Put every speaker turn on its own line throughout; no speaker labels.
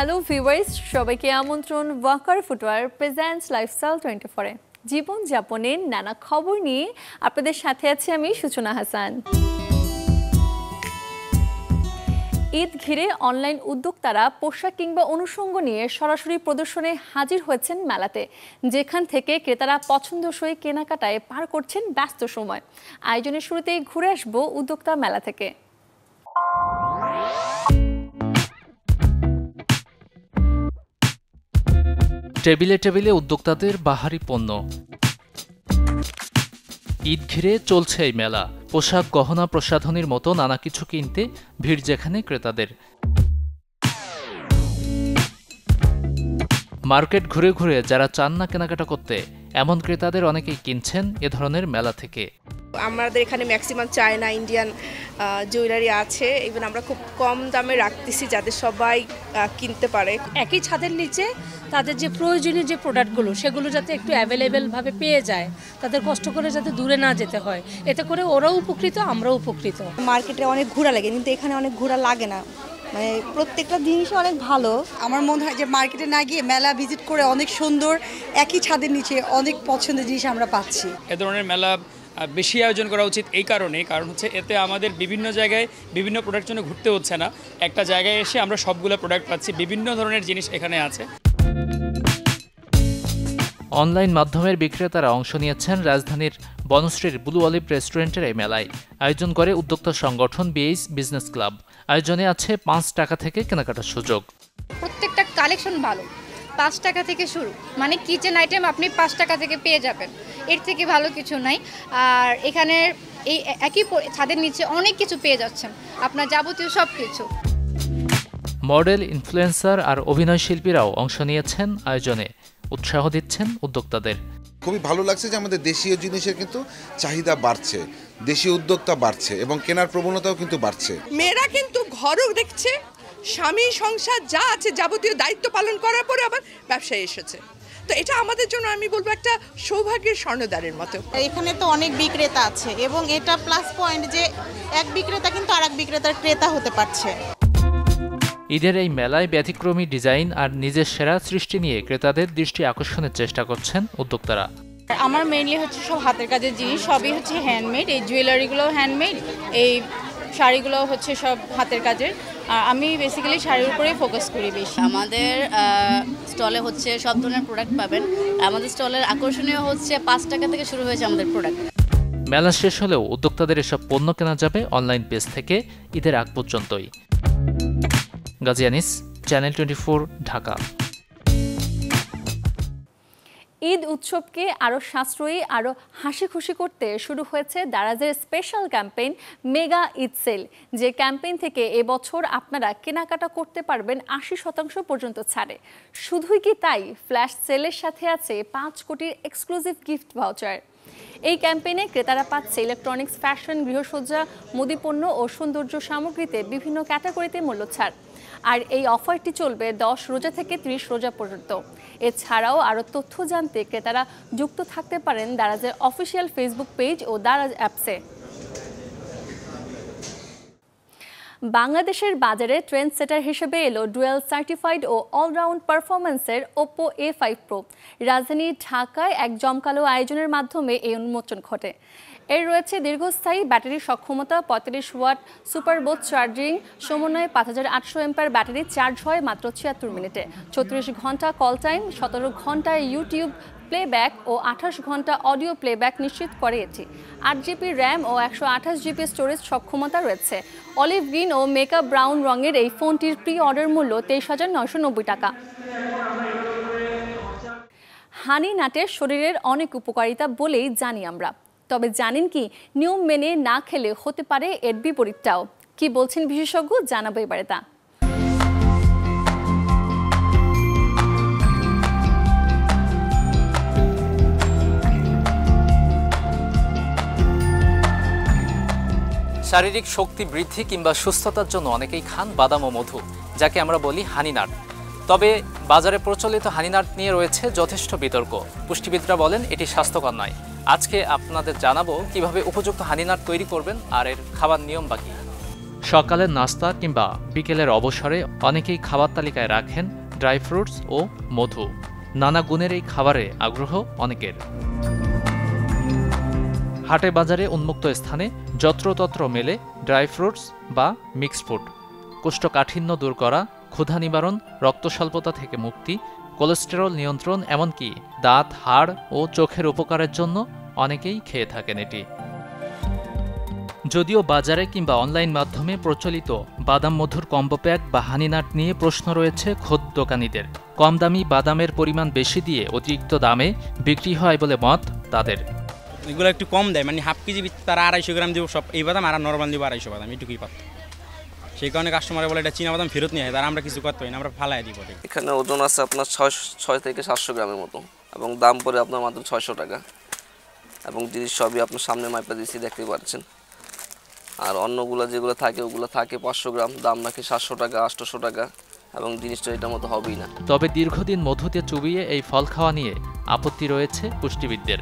Hello viewers, সবাইকে আমন্ত্রণ Waker footwear presents lifestyle 24 এ জীবনযাপনের নানা খবর নিয়ে আপনাদের সাথে আছি আমি সূচনা হাসান। ঈদ ঘিরে অনলাইন উদ্যোক্তারা পোশাক কিংবা অনুষঙ্গ নিয়ে সরাসরি প্রদর্শনে হাজির হয়েছেন মেলাতে, যেখান থেকে ক্রেতারা পছন্দসই কেনাকাটায় পার করছেন ব্যস্ত সময়। আয়োজনের শুরুতেই ঘুরে আসবো উদ্যোক্তা মেলা থেকে।
টেবিলে টেবিলে উদ্যোক্তাদের বাহারি পণ্য। ঈদ ঘিরে চলছে এই মেলা। পোশাক, গহনা, প্রসাধনীর মতো নানা কিছু কিনতে ভিড় যেখানে ক্রেতাদের। মার্কেট ঘুরে ঘুরে যারা চান না কেনাকাটা করতে, এমন ক্রেতাদের অনেকেই কিনছেন এ ধরনের মেলা থেকে।
আমাদের এখানে ম্যাক্সিমাম চায়না, ইন্ডিয়ান জুয়েলারি আছে। ইভেন আমরা খুব কম দামে রাখতেছি যাতে সবাই কিনতে পারে।
একই ছাদের নিচে তাদের যে প্রয়োজনীয় যে প্রোডাক্টগুলো সেগুলো যাতে একটু অ্যাভেলেবেলভাবে পেয়ে যায়, তাদের কষ্ট করে যাতে দূরে না যেতে হয়, এতে করে ওরাও উপকৃত, আমরাও উপকৃত।
মার্কেটে অনেক ঘোরা লাগে, কিন্তু এখানে অনেক ঘোরা লাগে না, মানে প্রত্যেকটা জিনিসই অনেক ভালো।
আমার মনে হয় যে মার্কেটে না গিয়ে মেলা ভিজিট করে অনেক সুন্দর একই ছাদের নিচে অনেক পছন্দের জিনিস আমরা পাচ্ছি।
এ ধরনের মেলা বেশি আয়োজন করা উচিত এই কারণ হচ্ছে এতে আমাদের বিভিন্ন জায়গায় বিভিন্ন প্রোডাক্ট জন্য ঘুরতে হচ্ছে না, একটা জায়গায় এসে আমরা সবগুলো প্রোডাক্ট পাচ্ছি। বিভিন্ন ধরনের জিনিস এখানে আছে।
অনলাইন মাধ্যমের বিক্রেতারা অংশ নিয়েছেন রাজধানীর বনশ্রীর ব্লু অলিভ রেস্টুরেন্টের এই মেলায়। আয়োজন করে উদ্যোক্তা সংগঠন বিএইচ বিজনেস ক্লাব। আয়োজনে আছে 5 টাকা থেকে কেনাকাটার সুযোগ।
প্রত্যেকটা কালেকশন ভালো, 5 টাকা থেকে শুরু, মানে কিচেন আইটেম আপনি 5 টাকা থেকে পেয়ে যাবেন, এর থেকে ভালো কিছু নাই। আর এখানে এই একই ছাদের নিচে অনেক কিছু পেয়ে যাচ্ছেন, আপনার যাবতীয় সব কিছু।
মডেল, ইনফ্লুয়েন্সার আর অভিনয় শিল্পীরাও অংশ নিয়েছেন আয়োজনে। উৎসাহ দিচ্ছেন উদ্যোক্তাদের।
খুবই ভালো লাগছে যে আমাদের দেশীয় জিনিসের কিন্তু চাহিদা বাড়ছে, দেশীয় উদ্যোক্তা বাড়ছে এবং কেনার প্রবণতাও কিন্তু বাড়ছে।
মেয়েরা কিন্তু ঘরও দেখছে, স্বামী সংসার যা আছে যাবতীয় দায়িত্ব পালন করার পরে আবার ব্যবসায় এসেছে। তো এটা আমাদের জন্য আমি বলবো একটা সৌভাগ্যের স্বর্ণদ্বারের মতো।
এখানে তো অনেক বিক্রেতা আছে এবং এটা প্লাস পয়েন্ট যে এক বিক্রেতা কিন্তু আরেক বিক্রেতার ক্রেতা হতে পারছে।
ঈদের এই মেলায় ব্যতিক্রমী ডিজাইন আর নিজের সেরা সৃষ্টি নিয়ে ক্রেতাদের দৃষ্টি আকর্ষণের চেষ্টা করছেন উদ্যোক্তারা।
আমার মেইনলি হচ্ছে সব হাতের কাজের জিনিস, সবই হচ্ছে হ্যান্ডমেড। এই জুয়েলারিগুলোও হ্যান্ডমেড, এই শাড়িগুলো হচ্ছে সব হাতের কাজের। আমি বেসিক্যালি শাড়ির উপরেই ফোকাস করি বেশি।
আমাদের স্টলে হচ্ছে সব ধরনের প্রোডাক্ট পাবেন। আমাদের স্টলের আকর্ষণীয় হচ্ছে 5 টাকা থেকে শুরু হয়েছে আমাদের প্রোডাক্ট।
মেলা শেষ হলেও উদ্যোক্তাদের এসব পণ্য কেনা যাবে অনলাইন পেজ থেকে ঈদের আগ পর্যন্তই। গাজী আনিস, চ্যানেল 24, ঢাকা।
ঈদ উৎসবকে আরও সাশ্রয়ী, আরও হাসি খুশি করতে শুরু হয়েছে দারাজের special campaign mega Eid sale. যে ক্যাম্পেইন থেকে এবছর আপনারা কেনাকাটা করতে পারবেন 80% পর্যন্ত ছাড়ে। শুধুই কি তাই, ফ্ল্যাশ সেলের সাথে আছে 5 কোটির এক্সক্লুসিভ গিফট ভাউচার। এই ক্যাম্পেইনে ক্রেতারা পাচ্ছে ইলেকট্রনিক্স, ফ্যাশন, গৃহসজ্জা, মুদিপণ্য ও সৌন্দর্য সামগ্রীতে বিভিন্ন ক্যাটাগরিতে মূল্য ছাড়। আর এই অফারটি চলবে 10 রোজা থেকে 30 রোজা পর্যন্ত। এছাড়াও আরও তথ্য জানতে ক্রেতারা যুক্ত থাকতে পারেন দারাজের অফিসিয়াল ফেসবুক পেজ ও দারাজ অ্যাপসে। বাংলাদেশের বাজারে ট্রেন্ড সেটার হিসেবে এলো ডুয়েল সার্টিফাইড ও অলরাউন্ড পারফরম্যান্সের ওপো A5 Pro। রাজধানী ঢাকায় এক জমকালো আয়োজনের মাধ্যমে এই উন্মোচন ঘটে। এর রয়েছে দীর্ঘস্থায়ী ব্যাটারি সক্ষমতা, 35 ওয়াট সুপার বোথ চার্জিং সমন্বয়ে 5800 এম্পায়ার ব্যাটারি চার্জ হয় মাত্র 76 মিনিটে, 34 ঘন্টা কল টাইম, 17 ঘন্টা ইউটিউব প্লেব্যাক ও 28 ঘন্টা অডিও প্লেব্যাক নিশ্চিত করে এটি। 8 জিবি র্যাম ও 128 জিবি স্টোরেজ সক্ষমতা রয়েছে। অলিভ গ্রিন ও মেকআপ ব্রাউন রঙের এই ফোনটির প্রি অর্ডার মূল্য 23,990 টাকা। হানি নাটের শরীরের অনেক উপকারিতা বলেই জানি আমরা, তবে জানেন কি নিয়ম মেনে না খেলে হতে পারে এর বিপরীতটাও। কি বলছেন বিশেষজ্ঞ, জানাবো এবারে তা।
শারীরিক শক্তি বৃদ্ধি কিংবা সুস্থতার জন্য অনেকেই খান বাদাম ও মধু, যাকে আমরা বলি হানি নাট। তবে বাজারে প্রচলিত হানি নাট নিয়ে রয়েছে যথেষ্ট বিতর্ক। পুষ্টিবিদরা বলেন এটি স্বাস্থ্যকর নয়। আজকে আপনাদের জানাবো কিভাবে উপযুক্ত হানি নাট তৈরি করবেন আর এর খাবার নিয়ম বাকি। সকালের নাস্তা কিংবা বিকেলের অবসরে অনেকেই খাবার তালিকায় রাখেন ড্রাই ফ্রুটস ও মধু। নানা গুণের এই খাবারে আগ্রহ অনেকের। হাটে বাজারে উন্মুক্ত স্থানে যত্রতত্র মেলে ড্রাই ফ্রুটস বা মিক্সড ফুড। কোষ্ঠকাঠিন্য দূর করা, ক্ষুধা নিবারণ, রক্ত স্বল্পতা থেকে মুক্তি, কোলেস্টেরল নিয়ন্ত্রণ, এমনকি দাঁত, হাড় ও চোখের উপকারের জন্য অনেকেই খেয়ে থাকেন এটি। যদিও বাজারে কিংবা অনলাইন মাধ্যমে প্রচলিত বাদাম মধুর কম্বো প্যাক বা হানিনাট নিয়ে প্রশ্ন রয়েছে খোদ দোকানীদের। কম দামি বাদামের পরিমাণ বেশি দিয়ে অতিরিক্ত দামে বিক্রি হয় বলে মত তাদের।
এগুলো একটু কম দেয়, মানে হাফ কেজি তারা 250 গ্রাম দিব সব এই বাদাম, আর নর্মাল দিব 250 বাদাম, এটুকুই পাত। সেই কারণে কাস্টমার বলে এটা চীনা বাদাম ফেরত নিয়ে হয়, তারা আমরা কিছু করতে পারি না, আমরা ফালাই দিব।
এখানে ওজন আছে আপনার 6 থেকে 700 গ্রামের মতো, এবং দাম পড়ে আপনার মাত্র 600 টাকা, এবং জিনিস সবই আপনার সামনে মাইপা দিয়েছি দেখতে পাচ্ছেন। আর অন্যগুলো যেগুলো থাকে ওগুলো থাকে 500 গ্রাম, দাম নাকি 700 টাকা 800 টাকা, এবং জিনিসটা এটার মতো হবেই না।
তবে দীর্ঘদিন মধুতে চুবিয়ে এই ফল খাওয়া নিয়ে আপত্তি রয়েছে পুষ্টিবিদদের,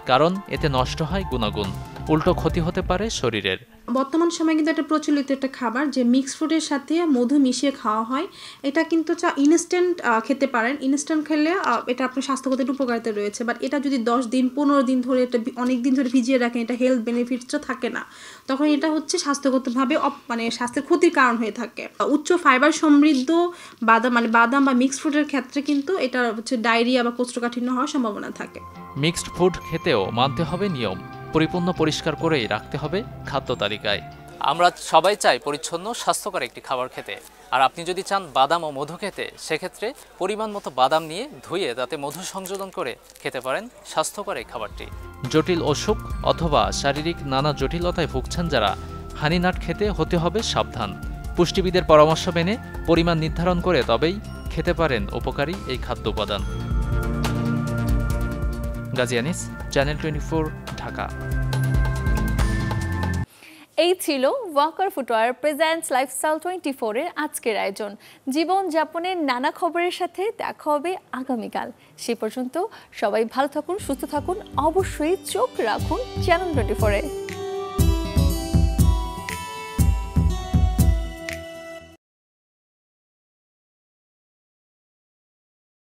কারণ এতে নষ্ট হয় গুণাগুণ, উল্টো ক্ষতি হতে পারে শরীরের।
বর্তমান সময়ে কিন্তু একটা প্রচলিত একটা খাবার যে মিক্স ফ্রুটের সাথে মধু মিশিয়ে খাওয়া হয়। এটা কিন্তু ইনস্ট্যান্ট খেতে পারেন, ইনস্ট্যান্ট খেলে এটা আপনার স্বাস্থ্যগত একটু উপকারিতা রয়েছে। বাট এটা যদি 10 দিন 15 দিন ধরে এটা অনেক দিন ধরে ভিজিয়ে রাখেন, এটা হেলথ বেনিফিটসটা থাকে না, তখন এটা হচ্ছে স্বাস্থ্যগতভাবে মানে স্বাস্থ্যের ক্ষতির কারণ হয়ে থাকে। উচ্চ ফাইবার সমৃদ্ধ বাদাম বা মিক্স ফ্রুটের ক্ষেত্রে কিন্তু এটা হচ্ছে ডায়রিয়া বা কোষ্ঠকাঠিন্য হওয়ার সম্ভাবনা থাকে।
মিক্সড ফুড খেতেও মানতে হবে নিয়ম, পরিপূর্ণ পরিষ্কার করেই রাখতে হবে খাদ্য তালিকায়। আমরা সবাই চাই পরিচ্ছন্ন স্বাস্থ্যকর একটি খাবার খেতে, আর আপনি যদি চান বাদাম ও মধু খেতে, সেক্ষেত্রে পরিমাণ মতো বাদাম নিয়ে ধুয়ে তাতে মধু সংযোজন করে খেতে পারেন স্বাস্থ্যকর এই খাবারটি। জটিল অসুখ অথবা শারীরিক নানা জটিলতায় ভুগছেন যারা, হানিনাট খেতে হতে হবে সাবধান। পুষ্টিবিদের পরামর্শ মেনে পরিমাণ নির্ধারণ করে তবেই খেতে পারেন উপকারী এই খাদ্য উপাদান। গাজী আনিস, চ্যানেল 24, ঢাকা।
এই ছিল ওয়াকার ফুটওয়্যার প্রেজেন্টস লাইফস্টাইল 24 এর আজকের আয়োজন। জীবনযাপনের নানা খবরের সাথে দেখা হবে আগামীকাল। সে পর্যন্ত সবাই ভালো থাকুন, সুস্থ থাকুন, অবশ্যই চোখ রাখুন চ্যানেল 24-এ।